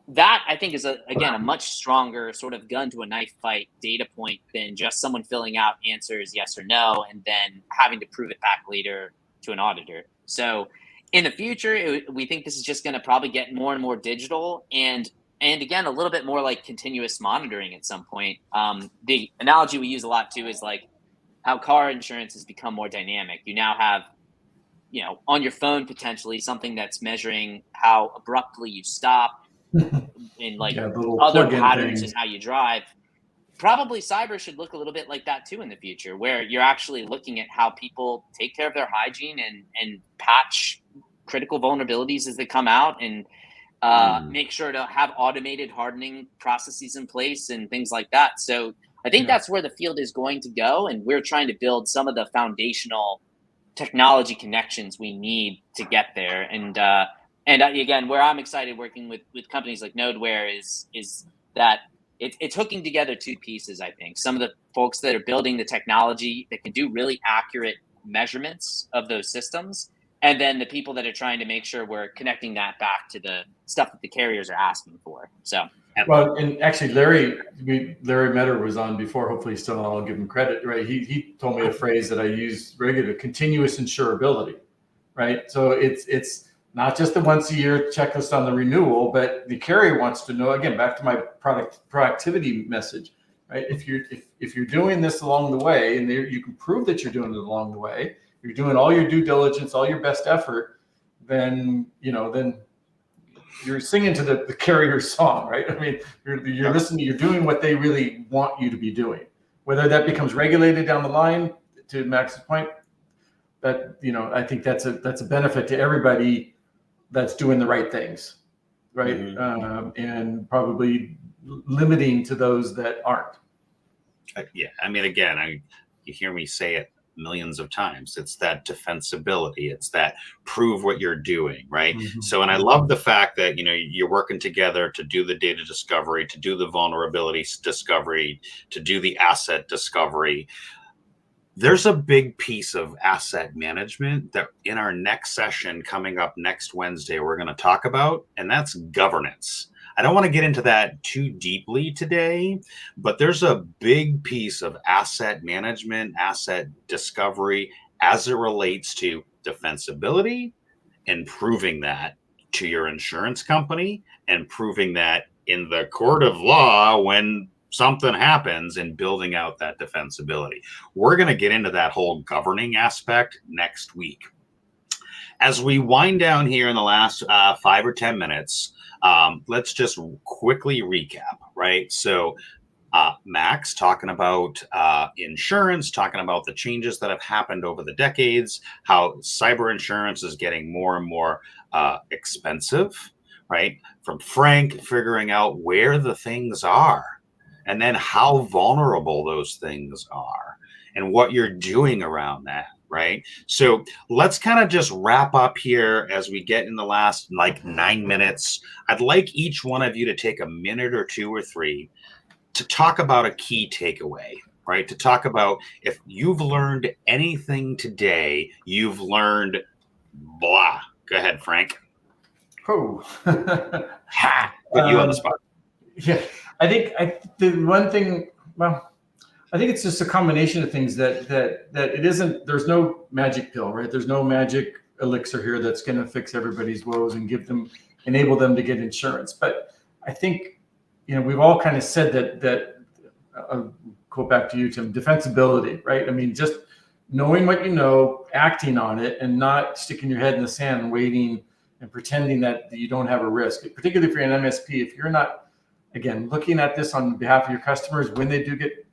That I think is again a much stronger sort of gun to a knife fight data point than just someone filling out answers yes or no and then having to prove it back later to an auditor. So in the future, we think this is just going to probably get more and more digital, and again a little bit more like continuous monitoring at some point. The analogy we use a lot too is like how car insurance has become more dynamic. You now have on your phone potentially something that's measuring how abruptly you stop in like other patterns in how you drive. Probably cyber should look a little bit like that too in the future, where you're actually looking at how people take care of their hygiene and patch critical vulnerabilities as they come out, and make sure to have automated hardening processes in place and things like that. So I think that's where the field is going to go, and we're trying to build some of the foundational technology connections we need to get there. And again, where I'm excited working with companies like Nodeware is that it's hooking together two pieces. I think some of the folks that are building the technology that can do really accurate measurements of those systems, and then the people that are trying to make sure we're connecting that back to the stuff that the carriers are asking for. So, well, and actually, Larry Metter was on before. Hopefully, still I'll give him credit. Right, he told me a phrase that I use regularly: continuous insurability. Right, so it's not just the once a year checklist on the renewal, but the carrier wants to know, again, back to my proactivity message, right? If you're doing this along the way, and you can prove that you're doing it along the way, you're doing all your due diligence, all your best effort, then you're singing to the carrier's song, right? I mean, you're listening, you're doing what they really want you to be doing. Whether that becomes regulated down the line, to Max's point, that I think that's a benefit to everybody that's doing the right things, right? Mm-hmm. And probably limiting to those that aren't. Yeah, I mean, again, you hear me say it millions of times. It's that defensibility. It's that prove what you're doing, right? Mm-hmm. So, and I love the fact that, you're working together to do the data discovery, to do the vulnerability discovery, to do the asset discovery. There's a big piece of asset management that in our next session coming up next Wednesday, we're going to talk about, and that's governance. I don't want to get into that too deeply today, but there's a big piece of asset management, asset discovery as it relates to defensibility and proving that to your insurance company and proving that in the court of law when something happens, and building out that defensibility. We're going to get into that whole governing aspect next week. As we wind down here in the last 5 or 10 minutes, let's just quickly recap, right? So Max talking about insurance, talking about the changes that have happened over the decades, how cyber insurance is getting more and more expensive, right? From Frank figuring out where the things are and then how vulnerable those things are and what you're doing around that, right? So let's kind of just wrap up here as we get in the last like 9 minutes. I'd like each one of you to take a minute or two or three to talk about a key takeaway, right? To talk about if you've learned anything today, you've learned blah. Go ahead, Frank. Oh, Put you on the spot. Yeah, I think the one thing, well, I think it's just a combination of things that it isn't, there's no magic pill, right? There's no magic elixir here that's going to fix everybody's woes and enable them to get insurance. But I think, we've all kind of said that quote back to you, Tim, defensibility, right? I mean, just knowing what you know, acting on it, and not sticking your head in the sand and waiting and pretending that you don't have a risk, particularly if you're an MSP. If you're not, again, looking at this on behalf of your customers, when they do get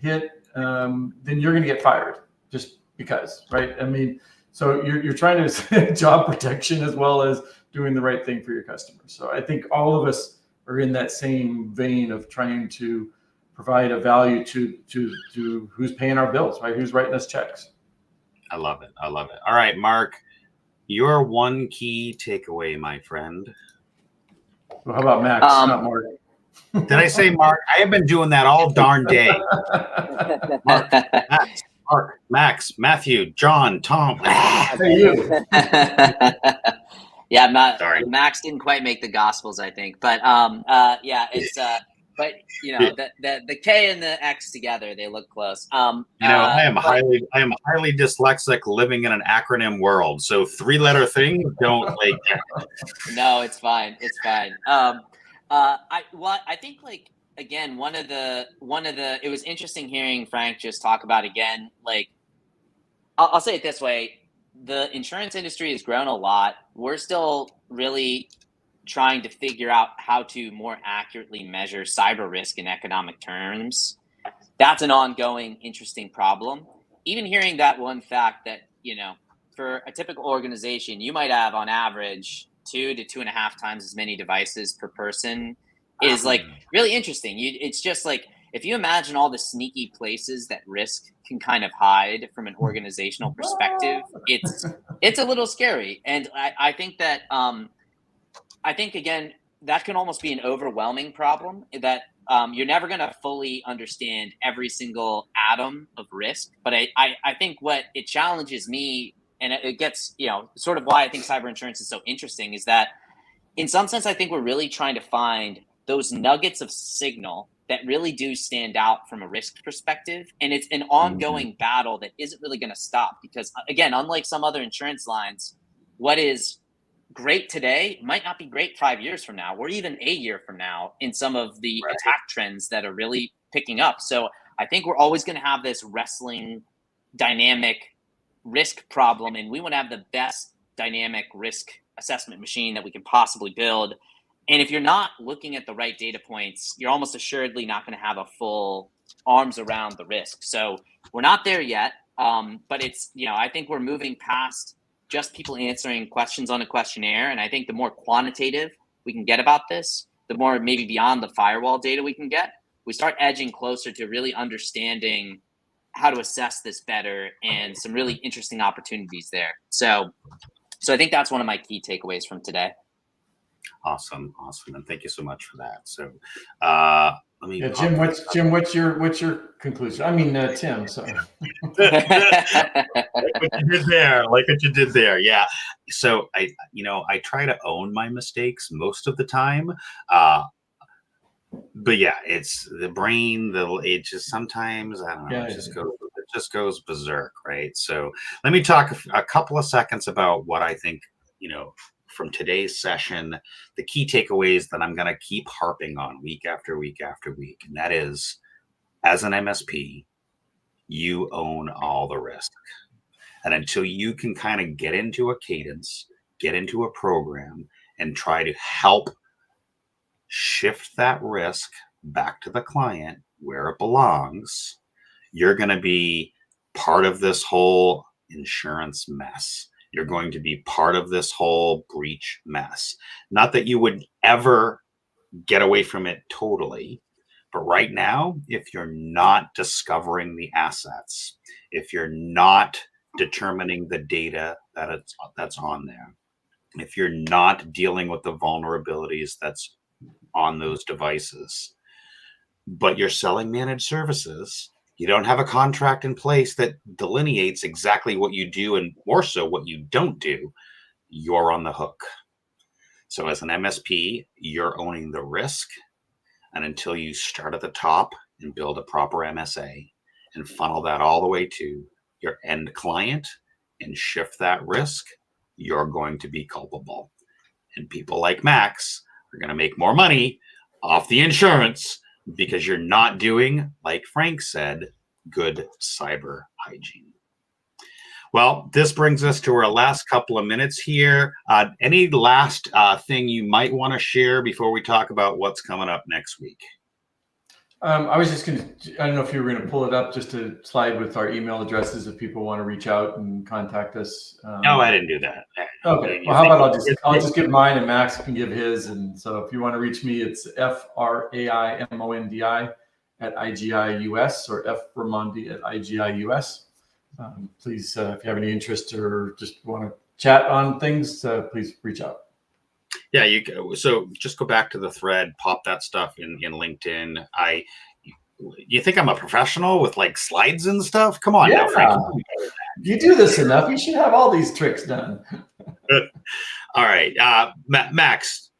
hit, then you're going to get fired just because, right? I mean, so you're trying to job protection as well as doing the right thing for your customers. So I think all of us are in that same vein of trying to provide a value to who's paying our bills, right? Who's writing us checks. I love it. I love it. All right, Mark, your one key takeaway, my friend. Well, how about Max, not Mark? Did I say Mark? I have been doing that all darn day. Mark, Max, Matthew, John, Tom. Hey, you. Yeah, Sorry. Max didn't quite make the Gospels, I think, but yeah, it's but the K and the X together, they look close. I am highly dyslexic, living in an acronym world. So 3-letter things don't like. No, it's fine. It's fine. I think like again, one of the it was interesting hearing Frank just talk about again. Like, I'll say it this way: the insurance industry has grown a lot. We're still really trying to figure out how to more accurately measure cyber risk in economic terms. That's an ongoing, interesting problem. Even hearing that one fact that, for a typical organization, you might have on average 2 to 2.5 times as many devices per person is like really interesting. It's just like, if you imagine all the sneaky places that risk can kind of hide from an organizational perspective, it's a little scary. And I think that, I think, again, that can almost be an overwhelming problem that you're never going to fully understand every single atom of risk. But I think what it challenges me, and it gets, sort of why I think cyber insurance is so interesting, is that in some sense, I think we're really trying to find those nuggets of signal that really do stand out from a risk perspective. And it's an ongoing battle that isn't really going to stop because, again, unlike some other insurance lines, what is great today might not be great 5 years from now or even a year from now in some of the attack trends that are really picking up. So I think we're always going to have this wrestling dynamic risk problem, and we want to have the best dynamic risk assessment machine that we can possibly build. And if you're not looking at the right data points, you're almost assuredly not going to have a full arms around the risk. So we're not there yet, but it's, I think we're moving past just people answering questions on a questionnaire. And I think the more quantitative we can get about this, the more maybe beyond the firewall data we can get, we start edging closer to really understanding how to assess this better and some really interesting opportunities there. So I think that's one of my key takeaways from today. Awesome. And thank you so much for that. So, Jim, what's your conclusion? I mean, Tim, sorry. Like what you did there. Yeah. So I try to own my mistakes most of the time. But yeah, it's the brain, it just sometimes, I don't know, it just goes berserk, right? So let me talk a couple of seconds about what I think, from today's session, the key takeaways that I'm going to keep harping on week after week after week. And that is, as an MSP, you own all the risk. And until you can kind of get into a cadence, get into a program, and try to help shift that risk back to the client where it belongs, you're going to be part of this whole insurance mess. You're going to be part of this whole breach mess. Not that you would ever get away from it totally, but right now, if you're not discovering the assets, if you're not determining the data that's on there, if you're not dealing with the vulnerabilities that's on those devices, but you're selling managed services, you don't have a contract in place that delineates exactly what you do and more so what you don't do, you're on the hook. So as an MSP, you're owning the risk. And until you start at the top and build a proper MSA and funnel that all the way to your end client and shift that risk, you're going to be culpable. And people like Max are going to make more money off the insurance because you're not doing, like Frank said, good cyber hygiene. Well, this brings us to our last couple of minutes here. Any last thing you might want to share before we talk about what's coming up next week? I was just going to, I don't know if you were going to pull it up just to slide with our email addresses if people want to reach out and contact us. No, I didn't do that. Okay. Well, how about I'll just give mine and Max can give his. And so if you want to reach me, it's FRAIMONDI@IGI-US or FRaimondi@IGI-US. Please, if you have any interest or just want to chat on things, please reach out. Yeah, so just go back to the thread, pop that stuff in LinkedIn. You think I'm a professional with like slides and stuff? Come on, now, Frank. You do this enough. You should have all these tricks done. All right, Max,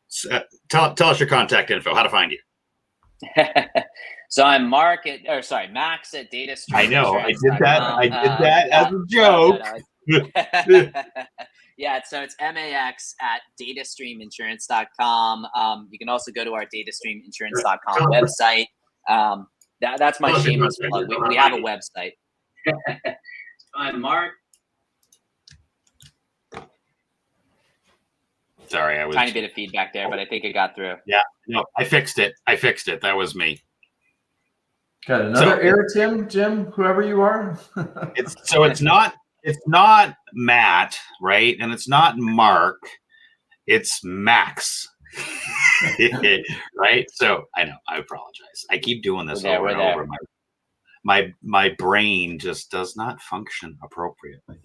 tell us your contact info. How to find you? So I'm Max at DataStream. I know. I did that as a joke. Yeah, so it's Max at datastreaminsurance.com. You can also go to our datastreaminsurance.com website. That's my shameless plug. We have a website. I'm Mark. Sorry, I was tiny bit of feedback there, but I think it got through. Yeah, no, I fixed it. That was me. Got another error, Jim, whoever you are. It's not Matt, right? And it's not Mark. It's Max. Right? So I know, I apologize. I keep doing this over and over. My brain just does not function appropriately.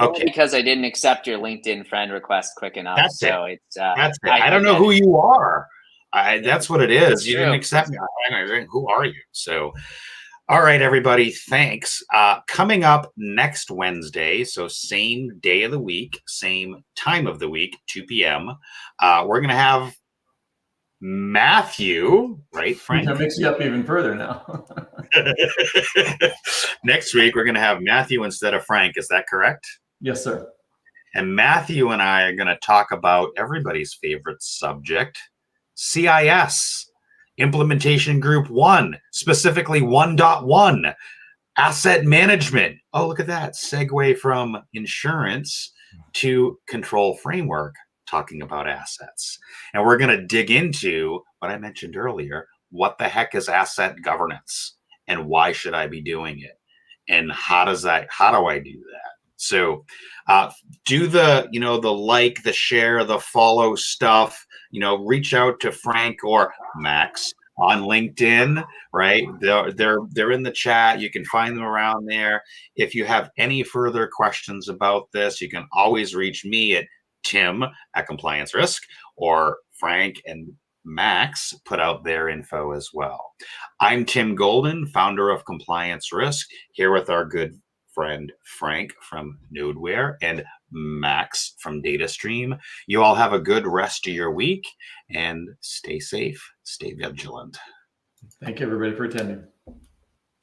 Okay, because I didn't accept your LinkedIn friend request quick enough. That's it. I don't know who you are. That's what it is. You didn't accept me. Who are you? So, all right, everybody. Thanks. Coming up next Wednesday, so same day of the week, same time of the week, 2 p.m. We're going to have Matthew, right, Frank? That makes you up even further now. Next week, we're going to have Matthew instead of Frank. Is that correct? Yes, sir. And Matthew and I are going to talk about everybody's favorite subject, CIS, Implementation Group 1, specifically 1.1, asset management. Oh, look at that. Segue from insurance to control framework, talking about assets. And we're going to dig into what I mentioned earlier. What the heck is asset governance and why should I be doing it? And how do I do that? So do the like, the share, the follow stuff, reach out to Frank or Max on LinkedIn, right? They're in the chat. You can find them around there. If you have any further questions about this, you can always reach me at Tim at Compliance Risk, or Frank and Max put out their info as well. I'm Tim Golden, founder of Compliance Risk, here with our good friend Frank from Nodeware and Max from DataStream. You all have a good rest of your week and stay safe, stay vigilant. Thank you, everybody, for attending.